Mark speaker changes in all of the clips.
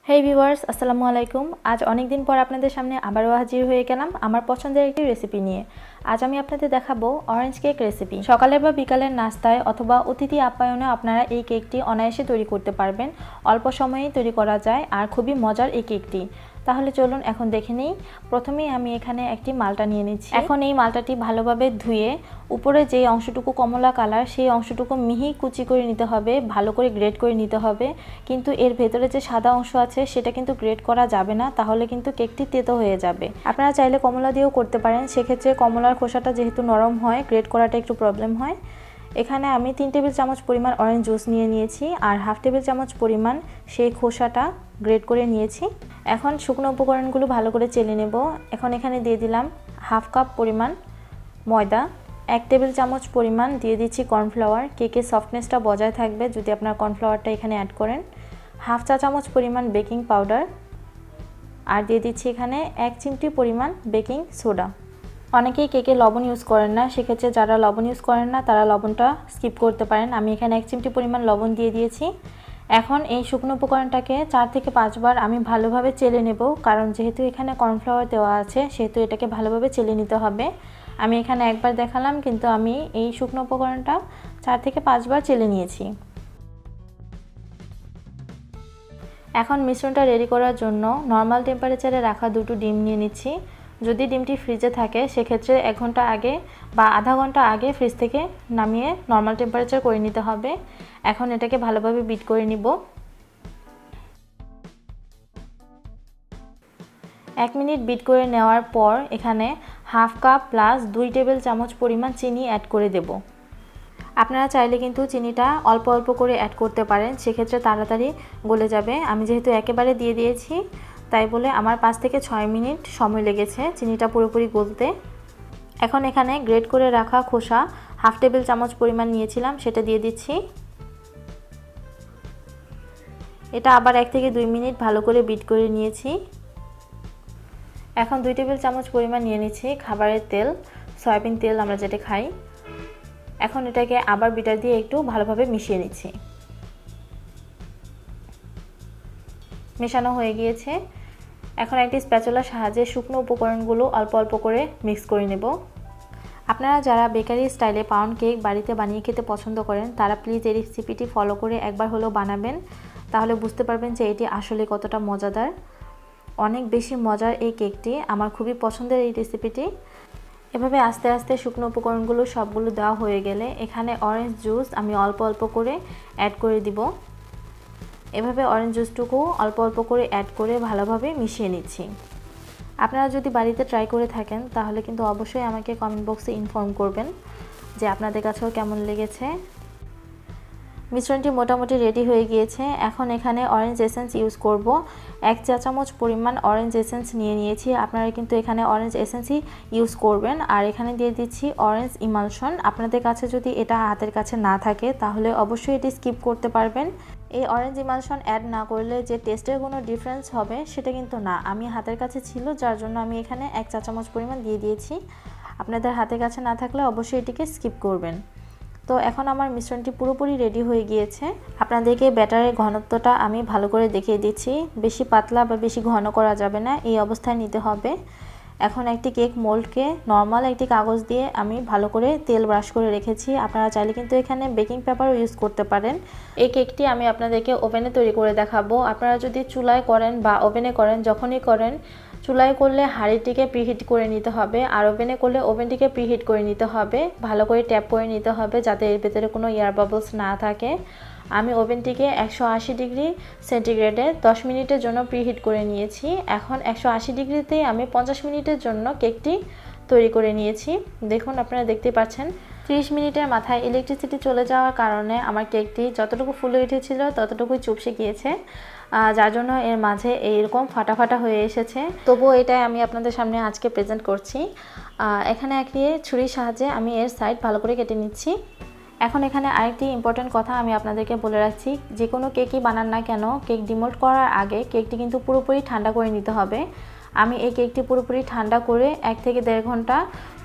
Speaker 1: হেই viewers, আসসালামু আলাইকুম। আজ অনেক দিন পর আপনাদের সামনে আবারও হাজির হয়ে গেলাম আমার পছন্দের একটি রেসিপি নিয়ে। আজ আমি আপনাদের দেখাবো অরেঞ্জ কেক রেসিপি। সকালের বা বিকালের নাস্তায় অথবা অতিথি আপ্যায়নে আপনারা এই কেকটি অনায়াসে তৈরি করতে পারবেন। অল্প সময়েই তৈরি করা যায় আর খুবই মজার এই কেকটি। তাহলে চলুন এখন দেখে নিই। প্রথমেই আমি এখানে একটি মালটা নিয়ে নিচ্ছি। এখন এই মালটাটি ভালোভাবে ধুয়ে উপরে যে অংশটুকু কমলা কালার সেই অংশটুকু মিহি কুচি করে নিতে হবে, ভালো করে গ্রেট করে নিতে হবে। কিন্তু এর ভেতরে যে সাদা অংশ আছে সেটা কিন্তু গ্রেট করা যাবে না, তাহলে কিন্তু কেকটি তেতো হয়ে যাবে। আপনারা চাইলে কমলা দিয়েও করতে পারেন, সেক্ষেত্রে কমলার খোসাটা যেহেতু নরম হয় গ্রেট করাটা একটু প্রবলেম হয়। এখানে আমি 3 টেবিল চামচ পরিমাণ অরেঞ্জ জুস নিয়ে নিয়েছি আর হাফ টেবিল চামচ পরিমাণ সেই খোসাটা গ্রেট করে নিয়েছি। এখন শুকনো উপকরণগুলো ভালো করে চেলে নেব। এখন এখানে দিয়ে দিলাম হাফ কাপ পরিমাণ ময়দা, 1 টেবিল চামচ পরিমাণ দিয়ে দিচ্ছি কর্নফ্লাওয়ার। কেকের সফটনেসটা বজায় থাকবে যদি আপনার কর্নফ্লাওয়ারটা এখানে অ্যাড করেন। হাফ চা চামচ পরিমাণ বেকিং পাউডার আর দিয়ে দিচ্ছি এখানে 1 চিমটি পরিমাণ বেকিং সোডা। অনেকেই কেকে লবণ ইউজ করেন না, সেক্ষেত্রে যারা লবণ ইউজ করেন না তারা লবণটা স্কিপ করতে পারেন। আমি এখানে 1 চিমটি পরিমাণ লবণ দিয়ে দিয়েছি। এখন এই শুকনো উপকরণটাকে 4 থেকে 5 বার আমি ভালোভাবে চেলে নেব, কারণ যেহেতু এখানে কর্নফ্লাওয়ার দেওয়া আছে সেহেতু এটাকে ভালোভাবে চেলে নিতে হবে। আমি এখানে একবার দেখালাম, কিন্তু আমি এই শুকনো উপকরণটা 4 থেকে 5 বার চেলে নিয়েছি। এখন মিশ্রণটা রেডি করার জন্য নর্মাল টেম্পারেচারে রাখা 2টো ডিম নিয়ে নিচ্ছি। যদি ডিমটি ফ্রিজে থাকে সেক্ষেত্রে 1 ঘন্টা আগে বা আধা ঘন্টা আগে ফ্রিজ থেকে নামিয়ে নর্মাল টেম্পারেচার করে নিতে হবে। এখন এটাকে ভালোভাবে বিট করে নিব। 1 মিনিট বিট করে নেওয়ার পর এখানে হাফ কাপ প্লাস 2 টেবিল চামচ পরিমাণ চিনি অ্যাড করে দেব। আপনারা চাইলে কিন্তু চিনিটা অল্প অল্প করে অ্যাড করতে পারেন, সেক্ষেত্রে তাড়াতাড়ি গলে যাবে। আমি যেহেতু একেবারে দিয়ে দিয়েছি তাই বলে আমার 5 থেকে 6 মিনিট সময় লেগেছে চিনিটা পুরোপুরি গলতে। এখন এখানে গ্রেট করে রাখা খোসা হাফ টেবিল চামচ পরিমাণ নিয়েছিলাম সেটা দিয়ে দিচ্ছি। এটা আবার 1 থেকে 2 মিনিট ভালো করে বিট করে নিয়েছি। এখন 2 টেবিল চামচ পরিমাণ নিয়ে নিচ্ছি খাবারের তেল, সয়াবিন তেল আমরা যেটা খাই। এখন এটাকে আবার বিটার দিয়ে একটু ভালোভাবে মিশিয়ে নিচ্ছি। মেশানো হয়ে গিয়েছে। এখন একটি স্প্যাচুলার সাহায্যে শুকনো উপকরণগুলো অল্প অল্প করে মিক্স করে নেব। আপনারা যারা বেকারি স্টাইলে পাউন্ড কেক বাড়িতে বানিয়ে খেতে পছন্দ করেন তারা প্লিজ এই রেসিপিটি ফলো করে একবার হলেও বানাবেন, তাহলে বুঝতে পারবেন যে এটি আসলে কতটা মজাদার। অনেক বেশি মজার এই কেকটি, আমার খুবই পছন্দের এই রেসিপিটি। এভাবে আস্তে আস্তে শুকনো উপকরণগুলো সবগুলো দেওয়া হয়ে গেলে এখানে অরেঞ্জ জুস আমি অল্প অল্প করে অ্যাড করে দিব। এভাবে অরেঞ্জ জুসটুকু অল্প অল্প করে অ্যাড করে ভালোভাবে মিশিয়ে নিচ্ছি। আপনারা যদি বাড়িতে ট্রাই করে থাকেন তাহলে কিন্তু অবশ্যই আমাকে কমেন্ট বক্সে ইনফর্ম করবেন যে আপনাদের কাছেও কেমন লেগেছে। মিশ্রণটি মোটামুটি রেডি হয়ে গিয়েছে। এখন এখানে অরেঞ্জ এসেন্স ইউজ করব। 1 চা চামচ পরিমাণ অরেঞ্জ এসেন্স নিয়ে নিয়েছি। আপনারা কিন্তু এখানে অরেঞ্জ এসেন্সই ইউজ করবেন। আর এখানে দিয়ে দিচ্ছি অরেঞ্জ ইমালশন। আপনাদের কাছে যদি এটা হাতের কাছে না থাকে তাহলে অবশ্যই এটি স্কিপ করতে পারবেন। এই অরেঞ্জ ইমালশন অ্যাড না করলে যে টেস্টের কোনো ডিফারেন্স হবে সেটা কিন্তু না। আমি হাতের কাছে ছিল যার জন্য আমি এখানে 1 চা চামচ পরিমাণ দিয়ে দিয়েছি। আপনাদের হাতের কাছে না থাকলে অবশ্যই এটিকে স্কিপ করবেন। তো এখন আমার মিশ্রণটি পুরোপুরি রেডি হয়ে গিয়েছে। আপনাদেরকে ব্যাটারের ঘনত্বটা আমি ভালো করে দেখিয়ে দিচ্ছি। বেশি পাতলা বা বেশি ঘন করা যাবে না, এই অবস্থায় নিতে হবে। এখন একটি কেক মোল্ডকে নর্মাল একটি কাগজ দিয়ে আমি ভালো করে তেল ব্রাশ করে রেখেছি। আপনারা চাইলে কিন্তু এখানে বেকিং পেপারও ইউজ করতে পারেন। এই কেকটি আমি আপনাদেরকে ওভেনে তৈরি করে দেখাবো। আপনারা যদি চুলায় করেন বা ওভেনে করেন, যখনই করেন চুলায় করলে হাঁড়িটিকে প্রিহিট করে নিতে হবে আর ওভেনে করলে ওভেনটিকে প্রিহিট করে নিতে হবে। ভালো করে ট্যাপ করে নিতে হবে যাতে এর ভেতরে কোনো এয়ার বাবলস না থাকে। আমি ওভেনটিকে 180 ডিগ্রি সেন্টিগ্রেডে 10 মিনিটের জন্য প্রিহিট করে নিয়েছি। এখন 180 ডিগ্রিতেই আমি 50 মিনিটের জন্য কেকটি তৈরি করে নিয়েছি। দেখুন, আপনারা দেখতে পাচ্ছেন 30 মিনিটের মাথায় ইলেকট্রিসিটি চলে যাওয়ার কারণে আমার কেকটি যতটুকু ফুলে উঠেছিল ততটুকুই চুপসে গিয়েছে, যার জন্য এর মাঝে এইরকম ফাটা ফাটা হয়ে এসেছে। তবুও এটাই আমি আপনাদের সামনে আজকে প্রেজেন্ট করছি। এখানে একটি ছুরির সাহায্যে আমি এর সাইড ভালো করে কেটে নিচ্ছি। এখন এখানে আরেকটি ইম্পর্টেন্ট কথা আমি আপনাদেরকে বলে রাখছি, যে কোনো কেকই বানান না কেন কেক ডিমোল্ড করার আগে কেকটি কিন্তু পুরোপুরি ঠান্ডা করে নিতে হবে। আমি এই কেকটি পুরোপুরি ঠান্ডা করে 1 থেকে 1.5 ঘন্টা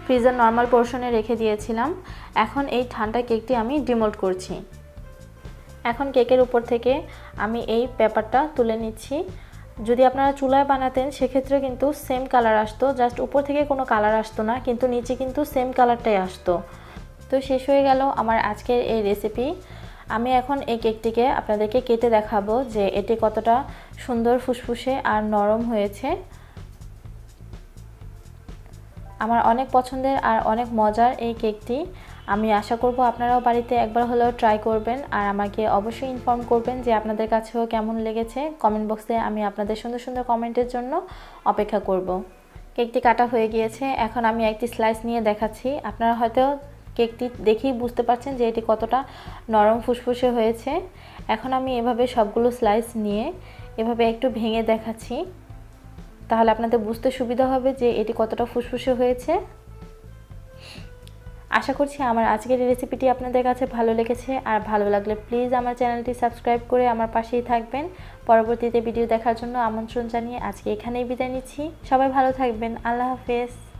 Speaker 1: ফ্রিজের নর্মাল পোর্শনে রেখে দিয়েছিলাম। এখন এই ঠান্ডা কেকটি আমি ডিমোল্ড করছি। এখন কেকের উপর থেকে আমি এই পেপারটা তুলে নিচ্ছি। যদি আপনারা চুলায় বানাতেন সেক্ষেত্রে কিন্তু সেম কালার আসতো, জাস্ট উপর থেকে কোনো কালার আসতো না, কিন্তু নিচে কিন্তু সেম কালারটাই আসতো। তো শেষ হয়ে গেল আমার আজকের এই রেসিপি। আমি এখন এই কেকটিকে আপনাদেরকে কেটে দেখাবো যে এটি কতটা সুন্দর ফুসফুসে আর নরম হয়েছে। আমার অনেক পছন্দের আর অনেক মজার এই কেকটি। আমি আশা করব আপনারাও বাড়িতে একবার হলেও ট্রাই করবেন আর আমাকে অবশ্যই ইনফর্ম করবেন যে আপনাদের কাছেও কেমন লেগেছে। কমেন্ট বক্সে আমি আপনাদের সুন্দর সুন্দর কমেন্টের জন্য অপেক্ষা করব। কেকটি কাটা হয়ে গিয়েছে, এখন আমি একটি স্লাইস নিয়ে দেখাচ্ছি। আপনারা হয়তো কেকটি দেখেই বুঝতে পারছেন যে এটি কতটা নরম ফুসফুসে হয়েছে। এখন আমি এভাবে সবগুলো স্লাইস নিয়ে এভাবে একটু ভেঙে দেখাচ্ছি, তাহলে আপনাদের বুঝতে সুবিধা হবে যে এটি কতটা ফুসফুসে হয়েছে। আশা করছি আমার আজকের এই রেসিপিটি আপনাদের কাছে ভালো লেগেছে, আর ভালো লাগলে প্লিজ আমার চ্যানেলটি সাবস্ক্রাইব করে আমার পাশেই থাকবেন। পরবর্তীতে ভিডিও দেখার জন্য আমন্ত্রণ জানিয়ে আজকে এখানেই বিদায় নিচ্ছি। সবাই ভালো থাকবেন। আল্লাহ হাফেজ।